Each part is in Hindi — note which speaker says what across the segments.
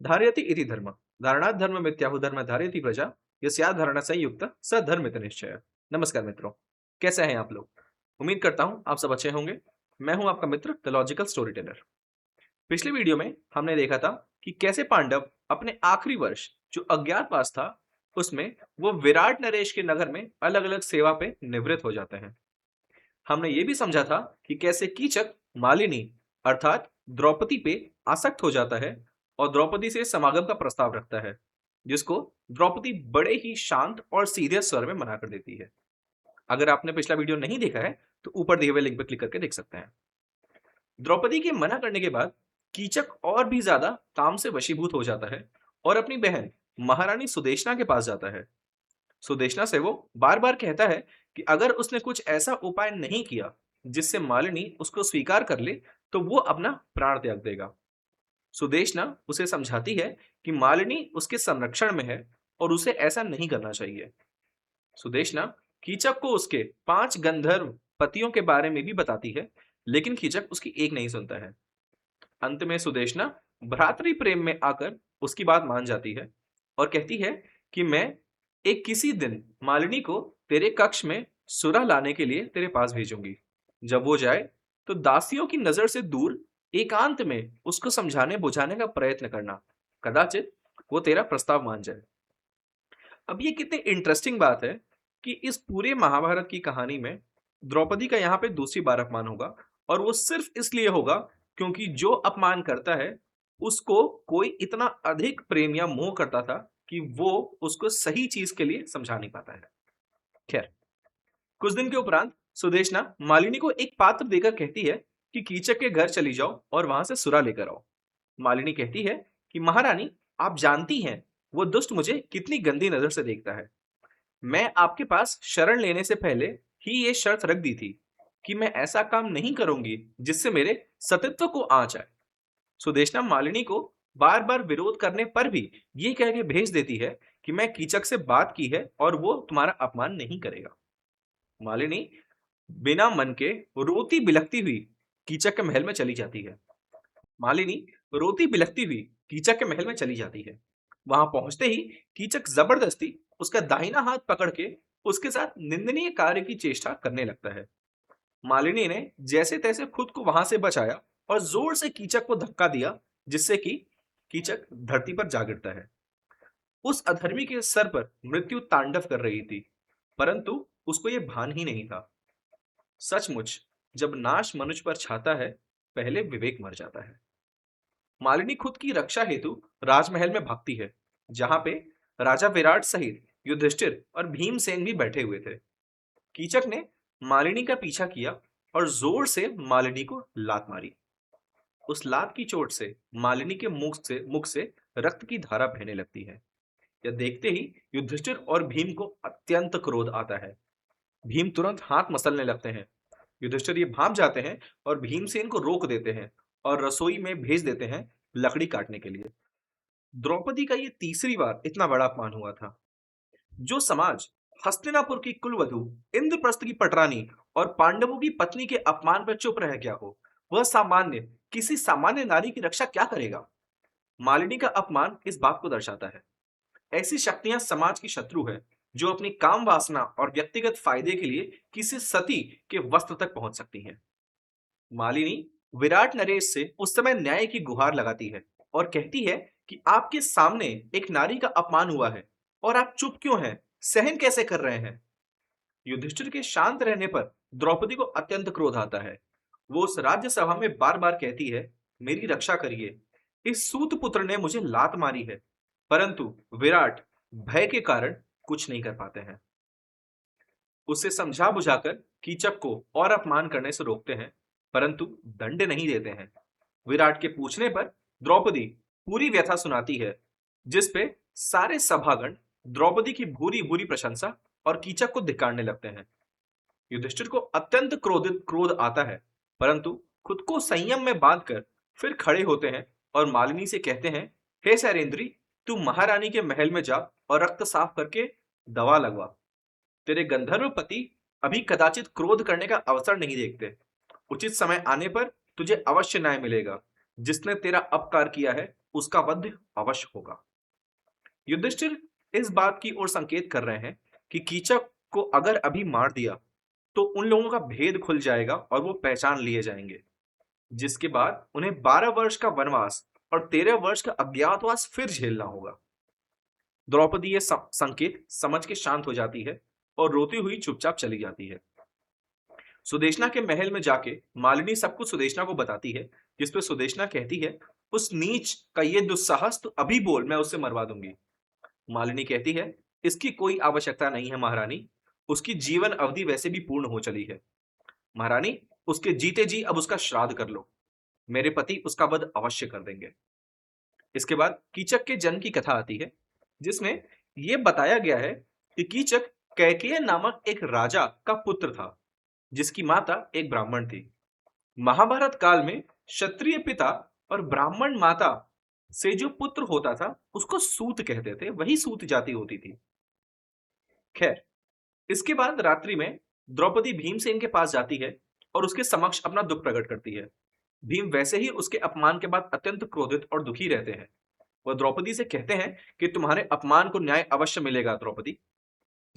Speaker 1: धारयति इति धर्म धारणात् धर्म मिथ्याहु धर्म धारयति प्रजा यस्या धारणा संयुक्त स धर्म इति निश्चय। नमस्कार मित्रों, कैसे हैं आप लोग? उम्मीद करता हूं आप सब अच्छे होंगे। मैं हूं आपका मित्र द लॉजिकल स्टोरी टेलर। पिछले वीडियो में हमने देखा था कि कैसे पांडव अपने आखिरी वर्ष जो अज्ञातवास था उसमें वो विराट नरेश के नगर में अलग अलग सेवा पे निवृत्त हो जाते हैं। हमने ये भी समझा था कि कैसे कीचक मालिनी अर्थात द्रौपदी पे आसक्त हो जाता है और द्रौपदी से समागम का प्रस्ताव रखता है, जिसको द्रौपदी बड़े ही शांत और सीधे स्वर में मना कर देती है। अगर आपने पिछला वीडियो नहीं देखा है तो ऊपर दिए हुए लिंक पर क्लिक करके देख सकते हैं। द्रौपदी के मना करने के बाद कीचक और भी ज्यादा काम से वशीभूत हो जाता है और अपनी बहन महारानी सुदेशना के पास जाता है। सुदेशना से वो बार बार कहता है कि अगर उसने कुछ ऐसा उपाय नहीं किया जिससे मालिनी उसको स्वीकार कर ले तो वो अपना प्राण त्याग देगा। सुदेशना उसे समझाती है कि मालिनी उसके संरक्षण में है और उसे ऐसा नहीं करना चाहिए। सुदेशना कीचक को उसके 5 गंधर्व पतियों के बारे में भी बताती है, लेकिन कीचक उसकी एक नहीं सुनता है। अंत में सुदेशना भ्रातृ प्रेम में आकर उसकी बात मान जाती है और कहती है कि मैं एक किसी दिन मालिनी को तेरे कक्ष में सुरा लाने के लिए तेरे पास भेजूंगी। जब वो जाए तो दासियों की नजर से दूर एकांत में उसको समझाने बुझाने का प्रयत्न करना, कदाचित वो तेरा प्रस्ताव मान जाए। अब ये कितनी इंटरेस्टिंग बात है कि इस पूरे महाभारत की कहानी में द्रौपदी का यहाँ पे दूसरी बार अपमान होगा और वो सिर्फ इसलिए होगा क्योंकि जो अपमान करता है उसको कोई इतना अधिक प्रेम या मोह करता था कि वो उसको सही चीज के लिए समझा नहीं पाता है। खैर, कुछ दिन के उपरांत सुदेशना मालिनी को एक पात्र देकर कहती है कि कीचक के घर चली जाओ और वहां से सुरा लेकर आओ। मालिनी कहती है कि महारानी, आप जानती हैं वो दुष्ट मुझे कितनी गंदी नजर से देखता है। मैं आपके पास शरण लेने से पहले ही ये शर्त रख दी थी कि मैं ऐसा काम नहीं करूंगी जिससे मेरे सतीत्व को आंच आए। सुदेशना मालिनी को बार बार विरोध करने पर भी ये कह के भेज देती है कि मैं कीचक से बात की है और वो तुम्हारा अपमान नहीं करेगा। मालिनी बिना मन के रोती बिलखती हुई कीचक के महल में चली जाती है। मालिनी रोती बिलखती हुई कीचक के महल में चली जाती है। वहां पहुंचते ही कीचक जबरदस्ती उसका दाहिना हाथ पकड़ के उसके साथ निंदनीय कार्य की चेष्टा करने लगता है। मालिनी ने जैसे तैसे खुद को वहां से बचाया और जोर से कीचक को धक्का दिया, जिससे कि कीचक धरती पर जा गिरता है। उस अधर्मी के सर पर मृत्यु तांडव कर रही थी, परंतु उसको यह भान ही नहीं था। सचमुच, जब नाश मनुष्य पर छाता है, पहले विवेक मर जाता है। मालिनी खुद की रक्षा हेतु राजमहल में भागती है, जहां पे राजा विराट सहित युधिष्ठिर और भीमसेन भी बैठे हुए थे। कीचक ने मालिनी का पीछा किया और जोर से मालिनी को लात मारी। उस लात की चोट से मालिनी के मुख से रक्त की धारा बहने लगती है। यह देखते ही युधिष्ठिर और भीम को अत्यंत क्रोध आता है। भीम तुरंत हाथ मसलने लगते हैं। युधिष्ठिर ये भाप जाते हैं और भीमसेन को रोक देते हैं और रसोई में भेज देते हैं लकड़ी काटने के लिए। द्रौपदी का ये तीसरी बार इतना बड़ा अपमान हुआ था। जो समाज हस्तिनापुर की कुलवधु, इंद्रप्रस्थ की पटरानी और पांडवों की पत्नी के अपमान पर चुप रह गया हो, वह सामान्य किसी सामान्य नारी की रक्षा क्या करेगा? मालिनी का अपमान इस बात को दर्शाता है। ऐसी शक्तियां समाज की शत्रु है जो अपनी काम वासना और व्यक्तिगत फायदे के लिए किसी सती के वस्त्र तक पहुंच सकती हैं। मालिनी विराट नरेश से उस समय न्याय की गुहार लगाती है और कहती है कि आपके सामने एक नारी का अपमान हुआ है और आप चुप क्यों हैं, सहन कैसे कर रहे हैं? युधिष्ठिर के शांत रहने पर द्रौपदी को अत्यंत क्रोध आता है। वो उस राज्यसभा में बार बार कहती है, मेरी रक्षा करिए, इस सूत पुत्र ने मुझे लात मारी है। परंतु विराट भय के कारण कुछ नहीं कर पाते हैं। उसे समझा बुझाकर कीचक को और अपमान करने से रोकते हैं, परंतु दंड नहीं देते हैं। विराट के पूछने पर द्रौपदी पूरी व्यथा सुनाती है, जिस पे सारे सभागण द्रौपदी की भूरी भूरी प्रशंसा और कीचक को धिक्कारने लगते हैं। युधिष्ठिर को अत्यंत क्रोध आता है, परंतु खुद को संयम में बांधकर फिर खड़े होते हैं और मालिनी से कहते हैं, हे सैरेंद्री, तू महारानी के महल में जा और रक्त साफ करके दवा लगवा। तेरे गंधर्व पति अभी कदाचित क्रोध करने का अवसर नहीं देखते। उचित समय आने पर तुझे अवश्य न्याय मिलेगा। जिसने तेरा अपकार किया है उसका वध अवश्य होगा। युधिष्ठिर इस बात की ओर संकेत कर रहे हैं कि कीचक को अगर अभी मार दिया तो उन लोगों का भेद खुल जाएगा और वो पहचान लिए जाएंगे, जिसके बाद उन्हें 12 वर्ष का वनवास और 13 वर्ष का अज्ञातवास फिर झेलना होगा। द्रौपदी ये संकेत समझ के शांत हो जाती है और रोती हुई चुपचाप चली जाती है। सुदेशना के महल में जाके मालिनी सब कुछ सुदेशना को बताती है, जिस पर सुदेशना कहती है, उस नीच का ये दुस्साहस तो अभी बोल, मैं उससे मरवा दूंगी। मालिनी कहती है, इसकी कोई आवश्यकता नहीं है महारानी, उसकी जीवन अवधि वैसे भी पूर्ण हो चली है। महारानी, उसके जीते जी अब उसका श्राद्ध कर लो, मेरे पति उसका वध अवश्य कर देंगे। इसके बाद कीचक के जन्म की कथा आती है, जिसमें यह बताया गया है कि कीचक कैकेय नामक एक राजा का पुत्र था, जिसकी माता एक ब्राह्मण थी। महाभारत काल में क्षत्रिय पिता और ब्राह्मण माता से जो पुत्र होता था उसको सूत कहते थे, वही सूत जाति होती थी। खैर, इसके बाद रात्रि में द्रौपदी भीमसेन के पास जाती है और उसके समक्ष अपना दुख प्रकट करती है। भीम वैसे ही उसके अपमान के बाद अत्यंत क्रोधित और दुखी रहते हैं। वह द्रौपदी से कहते हैं कि तुम्हारे अपमान को न्याय अवश्य मिलेगा द्रौपदी।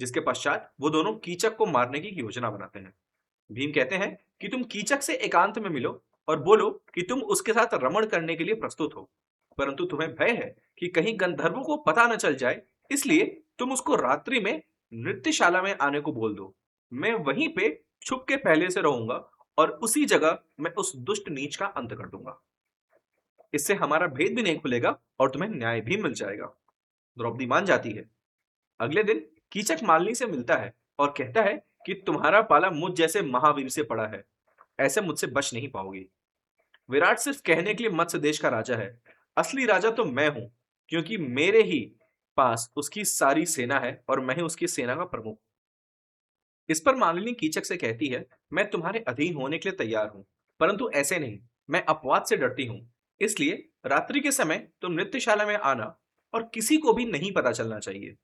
Speaker 1: जिसके पश्चात वो दोनों कीचक को मारने की योजना बनाते हैं। भीम कहते हैं कि तुम कीचक से एकांत में मिलो और बोलो कि तुम उसके साथ रमण करने के लिए प्रस्तुत हो, परंतु तुम्हें भय है कि कहीं गंधर्वों को पता न चल जाए, इसलिए तुम उसको रात्रि में नृत्यशाला में आने को बोल दो। मैं वहीं पे छुप के पहले से रहूंगा और उसी जगह मैं उस दुष्ट नीच का अंत कर दूंगा। इससे हमारा भेद भी नहीं खुलेगा और तुम्हें न्याय भी मिल जाएगा। द्रौपदी मान जाती है। अगले दिन कीचक मालिनी से मिलता है और कहता है कि तुम्हारा पाला मुझ जैसे महावीर से पड़ा है, ऐसे मुझसे बच नहीं पाओगी। विराट सिर्फ कहने के लिए मत्स्य देश का राजा है, असली राजा तो मैं हूं, क्योंकि मेरे ही पास उसकी सारी सेना है और मैं ही उसकी सेना का प्रमुख। इस पर मालिनी कीचक से कहती है, मैं तुम्हारे अधीन होने के लिए तैयार हूं, परंतु ऐसे नहीं, मैं अपवाद से डरती हूं, इसलिए रात्रि के समय तुम नृत्यशाला में आना और किसी को भी नहीं पता चलना चाहिए।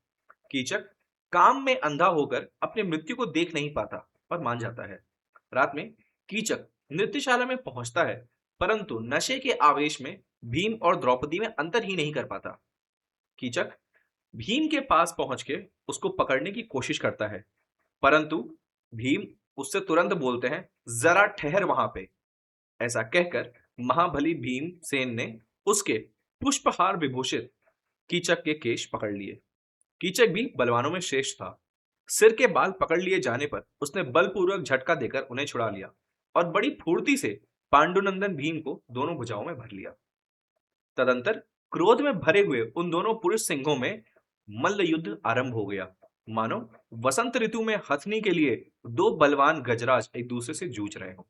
Speaker 1: कीचक काम में अंधा होकर अपने मृत्यु को देख नहीं पाता और मान जाता है। रात में कीचक नृत्यशाला में पहुंचता है, परंतु नशे के आवेश में भीम और द्रौपदी में अंतर ही नहीं कर पाता। कीचक भीम के पास पहुंच के उसको पकड़ने की कोशिश करता है, परंतु भीम उससे तुरंत बोलते हैं, जरा ठहर वहां पे। ऐसा कहकर महाबली भीमसेन ने उसके पुष्पहार विभूषित कीचक के केश पकड़ लिए। कीचक भी बलवानों में श्रेष्ठ था। सिर के बाल पकड़ लिए जाने पर उसने बलपूर्वक झटका देकर उन्हें छुड़ा लिया और बड़ी फुर्ती से पांडुनंदन भीम को दोनों भुजाओं में भर लिया। तदंतर क्रोध में भरे हुए उन दोनों पुरुष सिंहों में मल्ल युद्ध आरंभ हो गया, मानो वसंत ऋतु में हथनी के लिए दो बलवान गजराज एक दूसरे से जूझ रहे हो।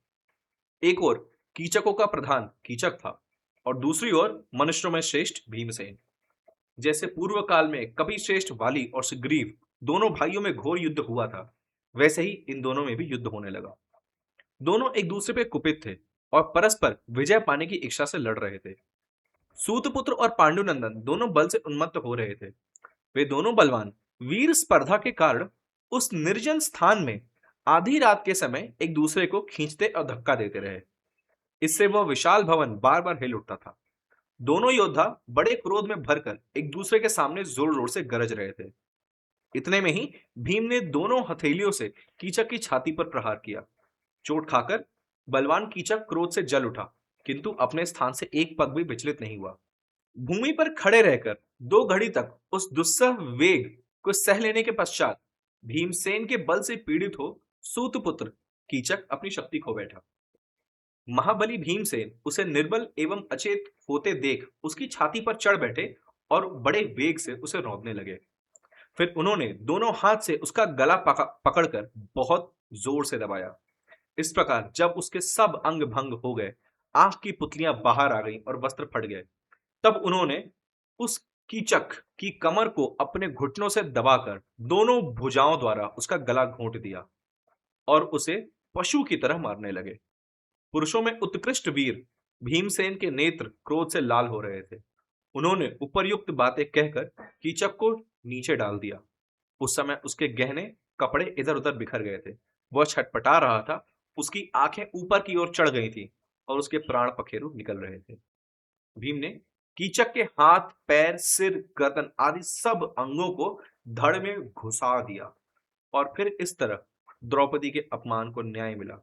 Speaker 1: एक ओर कीचकों का प्रधान कीचक था और दूसरी ओर मनुष्यों में श्रेष्ठ भीमसेन। जैसे पूर्व काल में कपि श्रेष्ठ वाली और सुग्रीव दोनों भाइयों में घोर युद्ध हुआ था, वैसे ही इन दोनों में भी युद्ध होने लगा। दोनों एक दूसरे पे कुपित थे और परस्पर विजय पाने की इच्छा से लड़ रहे थे। सूतपुत्र और पांडुनंदन दोनों बल से उन्मत्त हो रहे थे। वे दोनों बलवान वीर स्पर्धा के कारण उस निर्जन स्थान में आधी रात के समय एक दूसरे को खींचते और धक्का देते रहे। इससे वह विशाल भवन बार बार हिल उठता था। दोनों योद्धा बड़े क्रोध में भरकर एक दूसरे के सामने जोर जोर से गरज रहे थे। इतने में ही भीम ने दोनों हथेलियों से कीचक की छाती पर प्रहार किया। चोट खाकर बलवान कीचक क्रोध से जल उठा, किंतु अपने स्थान से एक पग भी विचलित नहीं हुआ। भूमि पर खड़े रहकर 2 घड़ी तक उस दुस्सह वेग को सह लेने के पश्चात भीमसेन के बल से पीड़ित हो सूतपुत्र कीचक अपनी शक्ति खो बैठा। महाबली भीमसेन उसे निर्बल एवं अचेत होते देख उसकी छाती पर चढ़ बैठे और बड़े वेग से उसे रौंदने लगे। फिर उन्होंने दोनों हाथ से उसका गला पकड़कर बहुत जोर से दबाया। इस प्रकार जब उसके सब अंग भंग हो गए, आंख की पुतलियां बाहर आ गईं और वस्त्र फट गए, तब उन्होंने उस कीचक की कमर को अपने घुटनों से दबाकर दोनों भुजाओं द्वारा उसका गला घोंट दिया और उसे पशु की तरह मारने लगे। पुरुषों में उत्कृष्ट वीर भीमसेन के नेत्र क्रोध से लाल हो रहे थे। उन्होंने उपर्युक्त बातें कहकर कीचक को नीचे डाल दिया। उस समय उसके गहने कपड़े इधर उधर बिखर गए थे। वह छटपटा रहा था, उसकी आंखें ऊपर की ओर चढ़ गई थी और उसके प्राण पखेरु निकल रहे थे। भीम ने कीचक के हाथ, पैर, सिर, गर्दन आदि सब अंगों को धड़ में घुसा दिया और फिर इस तरह द्रौपदी के अपमान को न्याय मिला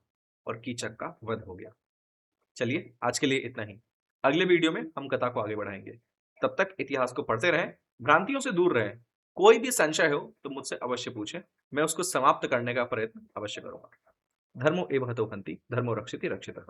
Speaker 1: और कीचक का वध हो गया। चलिए आज के लिए इतना ही। अगले वीडियो में हम कथा को आगे बढ़ाएंगे। तब तक इतिहास को पढ़ते रहें, भ्रांतियों से दूर रहें। कोई भी संशय हो तो मुझसे अवश्य पूछें, मैं उसको समाप्त करने का प्रयत्न अवश्य करूंगा। धर्मो एव हतो हन्ति, धर्मो रक्षिति रक्षितः।